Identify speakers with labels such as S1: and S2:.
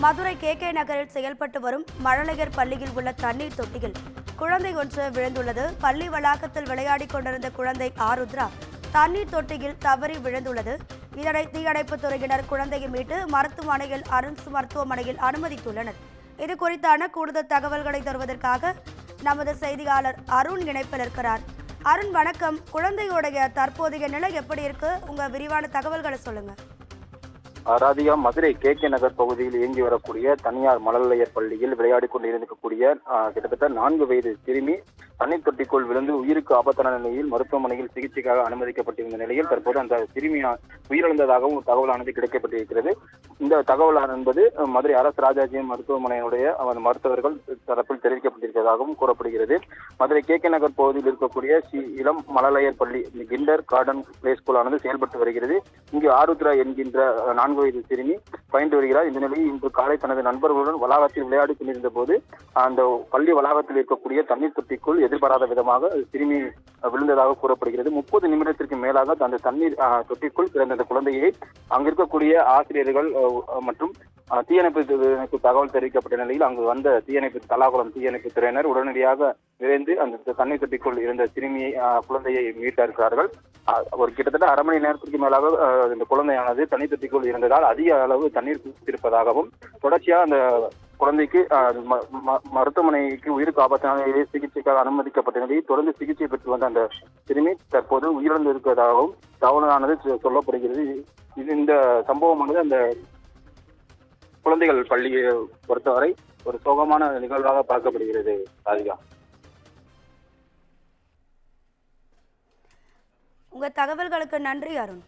S1: Madurai K நகரில் செயல்பட்டு வரும் மழலையர் பள்ளியில் உள்ள தண்ணீர் தொட்டியில் குழந்தை ஒன்று விழுந்துள்ளது. பள்ளி வளாகத்தில் விளையாடிக் கொண்டிருந்த குழந்தை ஆருத்ரா தண்ணீர் தொட்டியில் தவறி விழுந்துள்ளது. இதனை தீயணைப்புத் துறையினர் குழந்தையை மீட்டு அரசு மருத்துவமனையில் அனுமதித்துள்ளனர். இது குறித்தான கூடுதல் தகவல்களை தருவதற்காக நமது செய்தியாளர் அருண் இணைப்பில் இருக்கிறார். அருண் வணக்கம். குழந்தையுடைய தற்போதைய நிலை எப்படி இருக்கு? உங்க விரிவான தகவல்களை சொல்லுங்க.
S2: ராதிகா, மதுரை கே நகர் பகுதியில் இயங்கி வரக்கூடிய தனியார் மழலையர் பள்ளியில் விளையாடி கொண்டிருக்கக்கூடிய கிட்டத்தட்ட 4 வயது சிறுமி தண்ணீர் தொட்டிக்குள் விழுந்து உயிருக்கு ஆபத்தான நிலையில் மருத்துவமனையில் சிகிச்சைக்காக அனுமதிக்கப்பட்டிருந்த நிலையில் தற்போது அந்த சிறுமி உயிரிழந்ததாகவும் தகவலானது கிடைக்கப்பட்டிருக்கிறது. இந்த தகவல் என்பது மதுரை அரசு ராஜாஜி மருத்துவமனையுடைய மருத்துவர்கள் தரப்பில் தெரிவிக்கப்பட்டிருப்பதாகவும் கூறப்படுகிறது. மதுரை கே நகர் பகுதியில் இருக்கக்கூடிய இளம் மழலையர் பள்ளி கிண்டர் கார்டன் பிளே ஸ்கூலானது செயல்பட்டு வருகிறது. இங்கு ஆருத்ரா என்கின்ற 4 வயது சிறுமி பயின்று வருகிறார். இந்த நிலையில் இன்று காலை தனது நண்பர்களுடன் வளாகத்தில் விளையாடி கொண்டிருந்த போது அந்த பள்ளி வளாகத்தில் இருக்கக்கூடிய தண்ணீர் தொட்டிக்குள் எதிர்பாராத விதமாக சிறுமி விழுந்ததாக கூறப்படுகிறது. 30 நிமிடத்திற்கு மேலாக அந்த தண்ணீர் தொட்டிக்குள் பிறந்த அந்த குழந்தையை அங்கிருக்கக்கூடிய ஆசிரியர்கள் மற்றும் தீயணைப்பு தகவல் தெரிவிக்கப்பட்ட நிலையில் அங்கு வந்த தலாகுளம் தீயணைப்பு துறையினர் உடனடியாக விரைந்து அந்த தண்ணீர் தொட்டிக்குள் இருந்த சிறுமியை குழந்தையை மீட்டிருக்கிறார்கள். ஒரு கிட்டத்தட்ட அரை மணி நேரத்திற்கு மேலாக இந்த குழந்தையானது தண்ணீர் தொட்டிக்குள் இருந்ததால் அதிக அளவு தண்ணீர் குடித்திருப்பதாகவும் தொடர்ச்சியாக அந்த குழந்தைக்கு மருத்துவமனைக்கு உயிருக்கு ஆபத்தான சிகிச்சைக்காக அனுமதிக்கப்பட்ட நிலையில் தொடர்ந்து சிகிச்சை பெற்று வந்த அந்த சிறுமி தற்போது உயிரிழந்து இருப்பதாகவும் தகவலானது சொல்லப்படுகிறது. இந்த சம்பவமானது அந்த குழந்தைகள் பள்ளியை பொறுத்தவரை ஒரு சோகமான நிகழ்வாக பார்க்கப்படுகிறது. ராதிகா,
S1: உங்க தகவல்களுக்கு நன்றி அருண்.